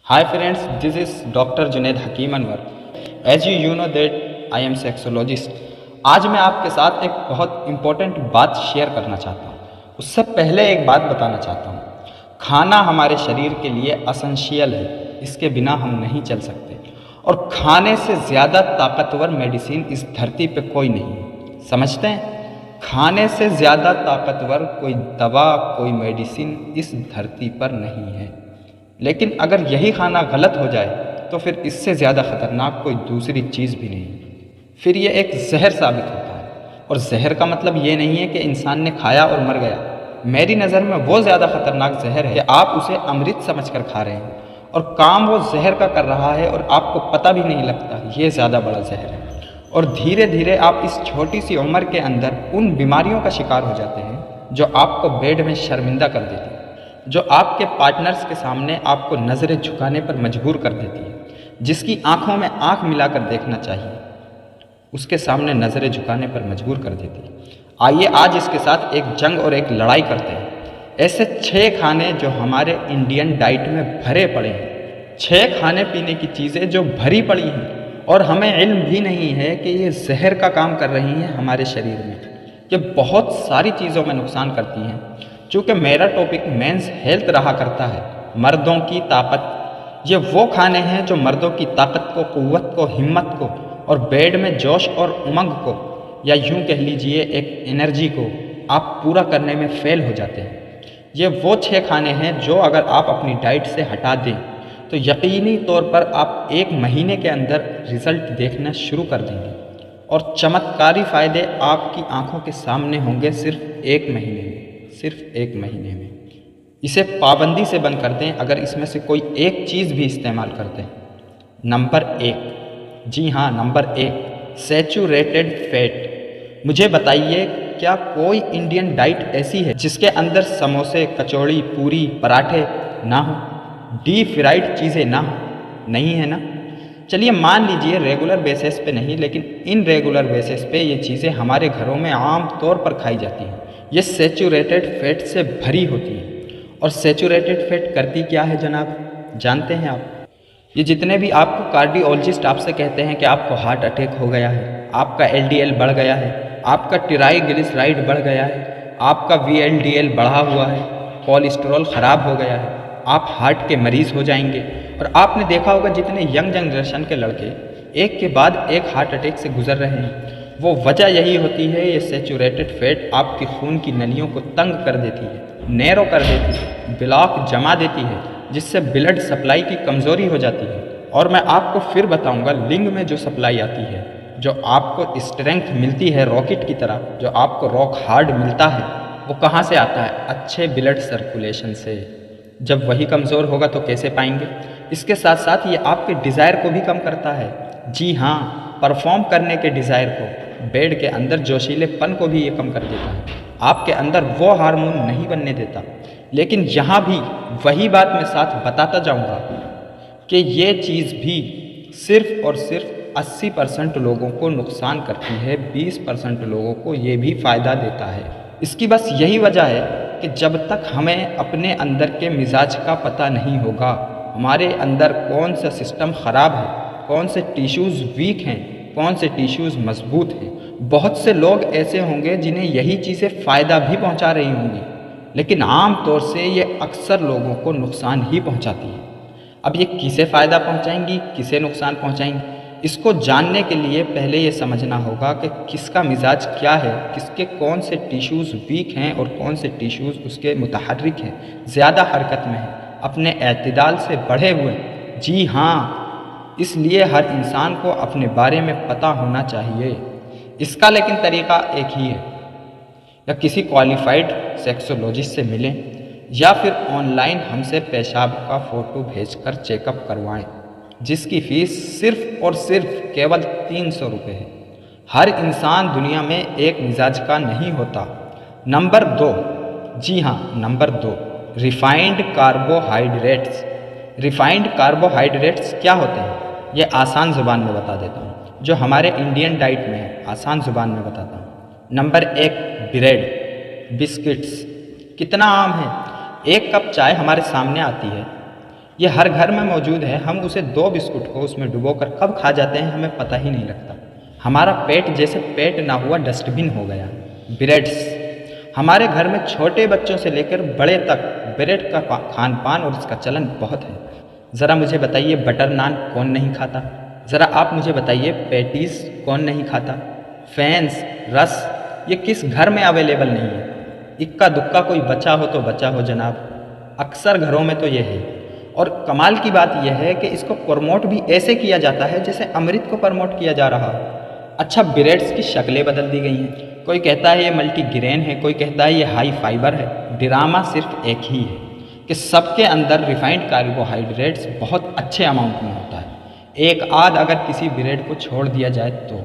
Hi friends, this is Dr. Junaid Hakim Anwar. As you know that I am sexologist. आज मैं आपके साथ एक बहुत इम्पोर्टेंट बात शेयर करना चाहता हूँ। उससे पहले एक बात बताना चाहता हूँ। खाना हमारे शरीर के लिए एसेंशियल है, इसके बिना हम नहीं चल सकते। और खाने से ज़्यादा ताकतवर मेडिसिन इस धरती पे कोई नहीं है। समझते हैं? खाने से ज़्यादा ताकतवर कोई दवा, कोई मेडिसिन इस धरती पर नहीं है। लेकिन अगर यही खाना गलत हो जाए तो फिर इससे ज़्यादा ख़तरनाक कोई दूसरी चीज़ भी नहीं। फिर ये एक जहर साबित होता है। और जहर का मतलब ये नहीं है कि इंसान ने खाया और मर गया। मेरी नज़र में वो ज़्यादा ख़तरनाक जहर है कि आप उसे अमृत समझकर खा रहे हैं और काम वो जहर का कर रहा है और आपको पता भी नहीं लगता। ये ज़्यादा बड़ा जहर है। और धीरे धीरे आप इस छोटी सी उम्र के अंदर उन बीमारियों का शिकार हो जाते हैं जो आपको बेड में शर्मिंदा कर देती है, जो आपके पार्टनर्स के सामने आपको नज़रें झुकाने पर मजबूर कर देती है, जिसकी आंखों में आंख मिलाकर देखना चाहिए उसके सामने नज़रें झुकाने पर मजबूर कर देती है। आइए आज इसके साथ एक जंग और एक लड़ाई करते हैं। ऐसे 6 खाने जो हमारे इंडियन डाइट में भरे पड़े हैं, 6 खाने पीने की चीज़ें जो भरी पड़ी हैं और हमें इल्म भी नहीं है कि ये जहर का काम कर रही हैं हमारे शरीर में। ये बहुत सारी चीज़ों में नुकसान करती हैं। चूँकि मेरा टॉपिक मेंस हेल्थ रहा करता है, मर्दों की ताकत, ये वो खाने हैं जो मर्दों की ताकत को, क़ुव्वत को, हिम्मत को और बेड में जोश और उमंग को, या यूँ कह लीजिए एक एनर्जी को आप पूरा करने में फेल हो जाते हैं। ये वो 6 खाने हैं जो अगर आप अपनी डाइट से हटा दें तो यकीनी तौर पर आप 1 महीने के अंदर रिज़ल्ट देखना शुरू कर देंगे और चमत्कारी फ़ायदे आपकी आंखों के सामने होंगे सिर्फ 1 महीने में, सिर्फ 1 महीने में। इसे पाबंदी से बंद कर दें अगर इसमें से कोई एक चीज़ भी इस्तेमाल करते हैं। नंबर 1, जी हाँ नंबर 1, सैचुरेटेड फैट। मुझे बताइए क्या कोई इंडियन डाइट ऐसी है जिसके अंदर समोसे, कचौड़ी, पूरी, पराठे ना हो, डीप फ्राइड चीज़ें ना हो? नहीं है ना? चलिए मान लीजिए रेगुलर बेसिस पे नहीं, लेकिन इन रेगुलर बेसिस पे ये चीज़ें हमारे घरों में आम तौर पर खाई जाती हैं। ये सैचुरेटेड फैट से भरी होती है। और सैचुरेटेड फैट करती क्या है जनाब, जानते हैं आप? ये जितने भी आपको कार्डियोलॉजिस्ट आपसे कहते हैं कि आपको हार्ट अटैक हो गया है, आपका एलडीएल बढ़ गया है, आपका ट्राइग्लिसराइड बढ़ गया है, आपका वीएलडीएल बढ़ा हुआ है, कोलेस्ट्रॉल ख़राब हो गया है, आप हार्ट के मरीज़ हो जाएंगे। और आपने देखा होगा जितने यंग जनरेशन के लड़के एक के बाद एक हार्ट अटैक से गुजर रहे हैं, वो वजह यही होती है, ये सैचुरेटेड फैट आपकी खून की नलियों को तंग कर देती है, नैरो कर देती है, ब्लॉक जमा देती है, जिससे ब्लड सप्लाई की कमज़ोरी हो जाती है। और मैं आपको फिर बताऊंगा लिंग में जो सप्लाई आती है, जो आपको स्ट्रेंथ मिलती है रॉकेट की तरह, जो आपको रॉक हार्ड मिलता है, वो कहाँ से आता है? अच्छे ब्लड सर्कुलेशन से। जब वही कमज़ोर होगा तो कैसे पाएंगे? इसके साथ साथ ये आपके डिज़ायर को भी कम करता है। जी हाँ, परफॉर्म करने के डिज़ायर को, बेड के अंदर जोशीलेपन को भी ये कम कर देता है। आपके अंदर वो हार्मोन नहीं बनने देता। लेकिन यहाँ भी वही बात मैं साथ बताता जाऊँगा कि ये चीज़ भी सिर्फ और सिर्फ 80% लोगों को नुकसान करती है, 20% लोगों को ये भी फ़ायदा देता है। इसकी बस यही वजह है कि जब तक हमें अपने अंदर के मिजाज का पता नहीं होगा, हमारे अंदर कौन सा सिस्टम ख़राब है, कौन से टिश्यूज़ वीक हैं, कौन से टिश्यूज़ मजबूत हैं। बहुत से लोग ऐसे होंगे जिन्हें यही चीज़ें फ़ायदा भी पहुंचा रही होंगी, लेकिन आम तौर से ये अक्सर लोगों को नुकसान ही पहुंचाती है। अब ये किसे फ़ायदा पहुंचाएंगी, किसे नुकसान पहुंचाएंगी, इसको जानने के लिए पहले ये समझना होगा कि किसका मिजाज क्या है, किसके कौन से टिश्यूज़ वीक हैं और कौन से टिश्यूज़ उसके मुतहर्रिक हैं, ज़्यादा हरकत में हैं, अपने एतदाल से बढ़े हुए। जी हाँ, इसलिए हर इंसान को अपने बारे में पता होना चाहिए। इसका लेकिन तरीका एक ही है, या किसी क्वालिफाइड सेक्सोलॉजिस्ट से मिलें या फिर ऑनलाइन हमसे पेशाब का फ़ोटो भेजकर चेकअप करवाएं, जिसकी फ़ीस सिर्फ़ और सिर्फ केवल 300 रुपये है। हर इंसान दुनिया में एक मिजाज का नहीं होता। नंबर 2, जी हाँ number 2, refined carbohydrates. Refined carbohydrates क्या होते हैं, ये आसान ज़ुबान में बता देता हूँ, जो हमारे इंडियन डाइट में है, आसान ज़ुबान में बताता हूँ। Number 1, bread, biscuits. कितना आम है, 1 कप चाय हमारे सामने आती है, ये हर घर में मौजूद है। हम उसे 2 बिस्कुट को उसमें डुबोकर कब खा जाते हैं हमें पता ही नहीं लगता। हमारा पेट जैसे पेट ना हुआ डस्टबिन हो गया। ब्रेड्स, हमारे घर में छोटे बच्चों से लेकर बड़े तक ब्रेड का खान पान और इसका चलन बहुत है। ज़रा मुझे बताइए बटर नान कौन नहीं खाता? ज़रा आप मुझे बताइए पैटीज़ कौन नहीं खाता? फैंस, रस, ये किस घर में अवेलेबल नहीं है? इक्का दुक्का कोई बचा हो तो बचा हो जनाब, अक्सर घरों में तो ये है। और कमाल की बात यह है कि इसको प्रमोट भी ऐसे किया जाता है जैसे अमृत को प्रमोट किया जा रहा हो। अच्छा, ब्रेड्स की शक्लें बदल दी गई हैं। कोई कहता है ये मल्टीग्रेन है, कोई कहता है ये हाई फाइबर है। ड्रामा सिर्फ एक ही है कि सबके अंदर रिफाइंड कार्बोहाइड्रेट्स बहुत अच्छे अमाउंट में होता है। एक आध अगर किसी ब्रेड को छोड़ दिया जाए तो,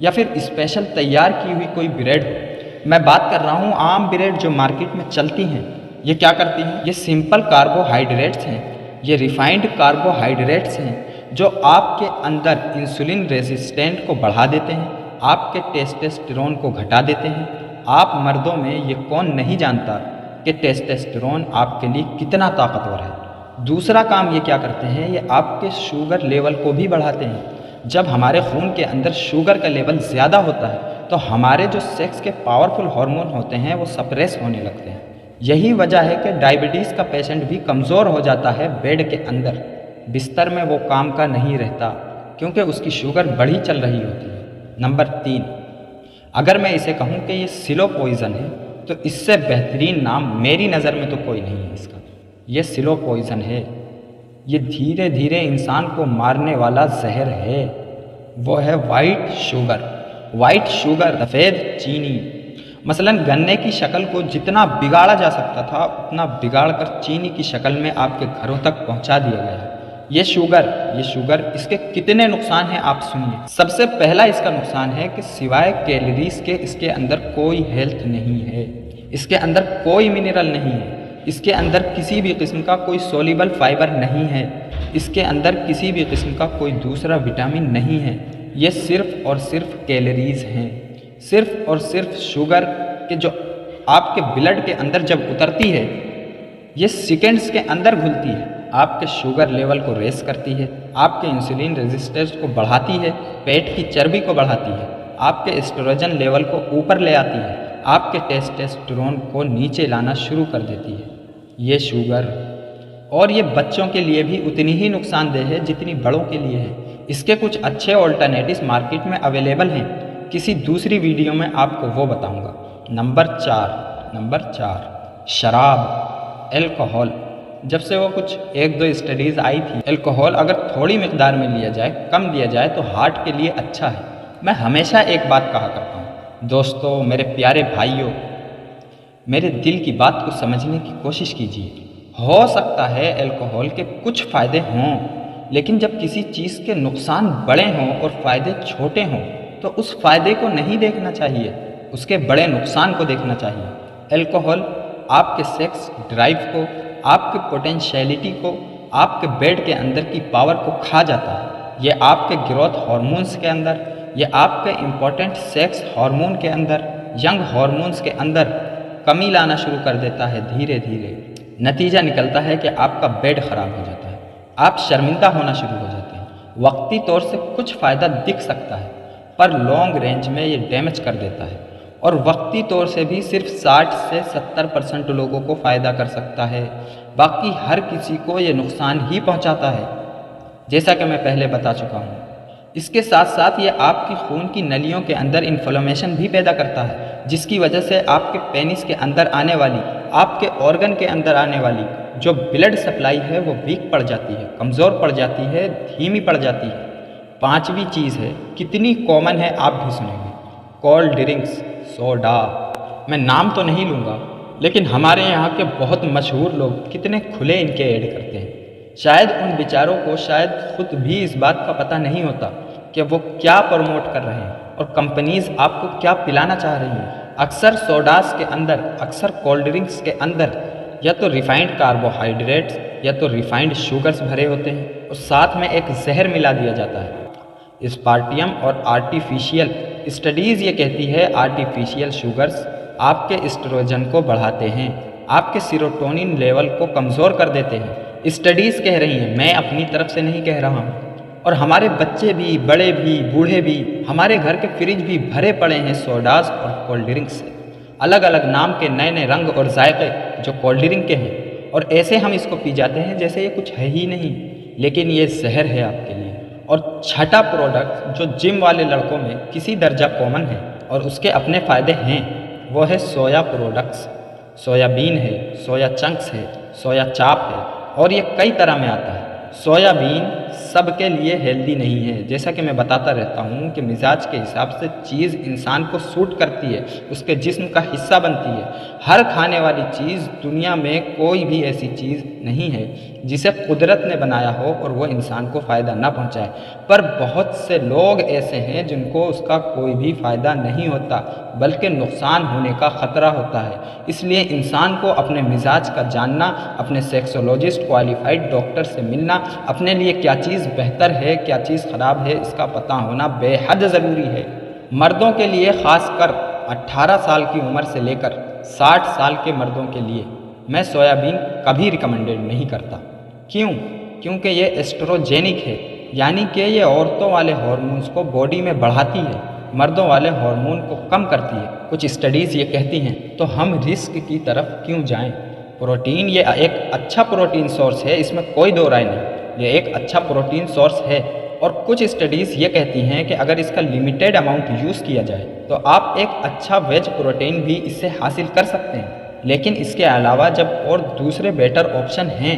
या फिर स्पेशल तैयार की हुई कोई ब्रेड हो। मैं बात कर रहा हूँ आम ब्रेड जो मार्केट में चलती हैं। ये क्या करती हैं? ये सिंपल कार्बोहाइड्रेट्स हैं, ये रिफाइंड कार्बोहाइड्रेट्स हैं जो आपके अंदर इंसुलिन रेजिस्टेंट को बढ़ा देते हैं, आपके टेस्टोस्टेरोन को घटा देते हैं। आप मर्दों में ये कौन नहीं जानता कि टेस्टोस्टेरोन आपके लिए कितना ताकतवर है। दूसरा काम ये क्या करते हैं, ये आपके शुगर लेवल को भी बढ़ाते हैं। जब हमारे खून के अंदर शुगर का लेवल ज़्यादा होता है तो हमारे जो सेक्स के पावरफुल हार्मोन होते हैं वो सप्रेस होने लगते हैं। यही वजह है कि डायबिटीज़ का पेशेंट भी कमज़ोर हो जाता है बेड के अंदर। बिस्तर में वो काम का नहीं रहता क्योंकि उसकी शुगर बढ़ी चल रही होती है। नंबर 3, अगर मैं इसे कहूँ कि ये स्लो पॉइज़न है तो इससे बेहतरीन नाम मेरी नज़र में तो कोई नहीं है इसका। ये स्लो पॉइज़न है, ये धीरे धीरे इंसान को मारने वाला जहर है। वो है वाइट शुगर। वाइट शुगर, सफ़ेद चीनी। मसलन गन्ने की शक्ल को जितना बिगाड़ा जा सकता था उतना बिगाड़ कर चीनी की शक्ल में आपके घरों तक पहुंचा दिया गया है। ये शुगर, इसके कितने नुकसान हैं आप सुनिए। सबसे पहला इसका नुकसान है कि सिवाय कैलोरीज के इसके अंदर कोई हेल्थ नहीं है, इसके अंदर कोई मिनरल नहीं है, इसके अंदर किसी भी किस्म का कोई सोल्यूबल फाइबर नहीं है, इसके अंदर किसी भी किस्म का कोई दूसरा विटामिन नहीं है। ये सिर्फ और सिर्फ कैलोरीज हैं। सिर्फ और सिर्फ शुगर के जो आपके ब्लड के अंदर जब उतरती है ये सेकेंड्स के अंदर घुलती है, आपके शुगर लेवल को रेस करती है, आपके इंसुलिन रेजिस्टेंस को बढ़ाती है, पेट की चर्बी को बढ़ाती है, आपके एस्ट्रोजन लेवल को ऊपर ले आती है, आपके टेस्टोस्टेरोन को नीचे लाना शुरू कर देती है ये शुगर। और ये बच्चों के लिए भी उतनी ही नुकसानदेह है जितनी बड़ों के लिए है। इसके कुछ अच्छे ऑल्टरनेटिव्स मार्केट में अवेलेबल हैं, किसी दूसरी वीडियो में आपको वो बताऊंगा। नंबर 4, शराब, एल्कोहल। जब से वो कुछ 1-2 स्टडीज़ आई थी, एल्कोहल अगर थोड़ी मिकदार में लिया जाए, कम लिया जाए तो हार्ट के लिए अच्छा है। मैं हमेशा एक बात कहा करता हूँ, दोस्तों, मेरे प्यारे भाइयों, मेरे दिल की बात को समझने की कोशिश कीजिए। हो सकता है एल्कोहल के कुछ फ़ायदे हों, लेकिन जब किसी चीज़ के नुकसान बड़े हों और फ़ायदे छोटे हों तो उस फ़ायदे को नहीं देखना चाहिए, उसके बड़े नुकसान को देखना चाहिए। एल्कोहल आपके सेक्स ड्राइव को, आपके पोटेंशियलिटी को, आपके बेड के अंदर की पावर को खा जाता है। ये आपके ग्रोथ हार्मोन्स के अंदर, ये आपके इम्पॉर्टेंट सेक्स हार्मोन के अंदर, यंग हार्मोन्स के अंदर कमी लाना शुरू कर देता है धीरे धीरे। नतीजा निकलता है कि आपका बेड ख़राब हो जाता है, आप शर्मिंदा होना शुरू हो जाते हैं। वक्ती तौर से कुछ फ़ायदा दिख सकता है पर लॉन्ग रेंज में ये डैमेज कर देता है, और वक्ती तौर से भी सिर्फ 60 से 70% लोगों को फ़ायदा कर सकता है, बाकी हर किसी को ये नुकसान ही पहुंचाता है, जैसा कि मैं पहले बता चुका हूँ। इसके साथ साथ ये आपकी खून की नलियों के अंदर इन्फ्लेमेशन भी पैदा करता है, जिसकी वजह से आपके पेनिस के अंदर आने वाली, आपके ऑर्गन के अंदर आने वाली जो ब्लड सप्लाई है वो वीक पड़ जाती है, कमज़ोर पड़ जाती है, धीमी पड़ जाती है। 5वीं चीज़ है, कितनी कॉमन है आप भी सुनेंगे, कोल्ड ड्रिंक्स, सोडा। मैं नाम तो नहीं लूँगा, लेकिन हमारे यहाँ के बहुत मशहूर लोग कितने खुले इनके ऐड करते हैं। शायद उन बेचारों को शायद खुद भी इस बात का पता नहीं होता कि वो क्या प्रमोट कर रहे हैं और कंपनीज आपको क्या पिलाना चाह रही हैं। अक्सर सोडास के अंदर, अक्सर कोल्ड ड्रिंक्स के अंदर या तो रिफाइंड कार्बोहाइड्रेट्स या तो रिफाइंड शुगर्स भरे होते हैं और साथ में एक जहर मिला दिया जाता है, स्पार्टियम और आर्टिफिशियल। स्टडीज़ ये कहती है आर्टिफिशियल शुगर्स आपके एस्ट्रोजन को बढ़ाते हैं, आपके सीरोटोनिन लेवल को कमज़ोर कर देते हैं। स्टडीज़ कह रही हैं, मैं अपनी तरफ से नहीं कह रहा हूँ। और हमारे बच्चे भी, बड़े भी, बूढ़े भी, हमारे घर के फ्रिज भी भरे पड़े हैं सोडास और कोल्ड ड्रिंक से। अलग अलग नाम के नए नए रंग और जायके जो कोल्ड ड्रिंक के हैं, और ऐसे हम इसको पी जाते हैं जैसे ये कुछ है ही नहीं, लेकिन ये जहर है आपके लिए। और छठा प्रोडक्ट जो जिम वाले लड़कों में किसी दर्जा कॉमन है और उसके अपने फ़ायदे हैं, वो है सोया प्रोडक्ट्स। सोयाबीन है, सोया चंक्स है, सोया चाप है, और ये कई तरह में आता है। सोयाबीन सबके लिए हेल्दी नहीं है, जैसा कि मैं बताता रहता हूँ कि मिजाज के हिसाब से चीज़ इंसान को सूट करती है, उसके जिस्म का हिस्सा बनती है। हर खाने वाली चीज़, दुनिया में कोई भी ऐसी चीज़ नहीं है जिसे कुदरत ने बनाया हो और वो इंसान को फ़ायदा ना पहुँचाए। पर बहुत से लोग ऐसे हैं जिनको उसका कोई भी फ़ायदा नहीं होता, बल्कि नुकसान होने का ख़तरा होता है। इसलिए इंसान को अपने मिजाज का जानना, अपने सेक्सोलॉजिस्ट क्वालिफाइड डॉक्टर से मिलना, अपने लिए क्या चीज़ बेहतर है, क्या चीज़ ख़राब है, इसका पता होना बेहद ज़रूरी है। मर्दों के लिए ख़ासकर 18 साल की उम्र से लेकर 60 साल के मर्दों के लिए मैं सोयाबीन कभी रिकमेंडेड नहीं करता। क्यों? क्योंकि ये एस्ट्रोजेनिक है, यानी कि ये औरतों वाले हार्मोन्स को बॉडी में बढ़ाती है, मर्दों वाले हार्मोन को कम करती है। कुछ स्टडीज़ ये कहती हैं, तो हम रिस्क की तरफ क्यों जाएं? प्रोटीन ये एक अच्छा प्रोटीन सोर्स है, इसमें कोई दो राय नहीं, ये एक अच्छा प्रोटीन सोर्स है। और कुछ स्टडीज़ ये कहती हैं कि अगर इसका लिमिटेड अमाउंट यूज़ किया जाए तो आप एक अच्छा वेज प्रोटीन भी इससे हासिल कर सकते हैं। लेकिन इसके अलावा जब और दूसरे बेटर ऑप्शन हैं,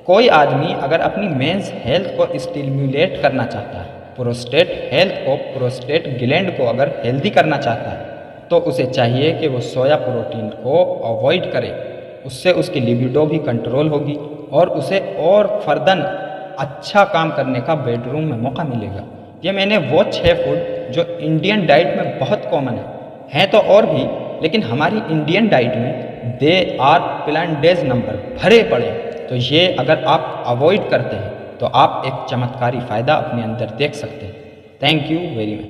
कोई आदमी अगर अपनी मेंस हेल्थ को स्टिमुलेट करना चाहता है, प्रोस्टेट हेल्थ को, प्रोस्टेट ग्लैंड को अगर हेल्दी करना चाहता है, तो उसे चाहिए कि वो सोया प्रोटीन को अवॉइड करे। उससे उसकी लिबिडो भी कंट्रोल होगी और उसे और फर्दन अच्छा काम करने का बेडरूम में मौका मिलेगा। ये मैंने वो 6 फूड जो इंडियन डाइट में बहुत कॉमन हैं तो और भी, लेकिन हमारी इंडियन डाइट में they are plan days number भरे पड़े हैं। तो ये अगर आप अवॉइड करते हैं तो आप एक चमत्कारी फ़ायदा अपने अंदर देख सकते हैं। Thank you very much.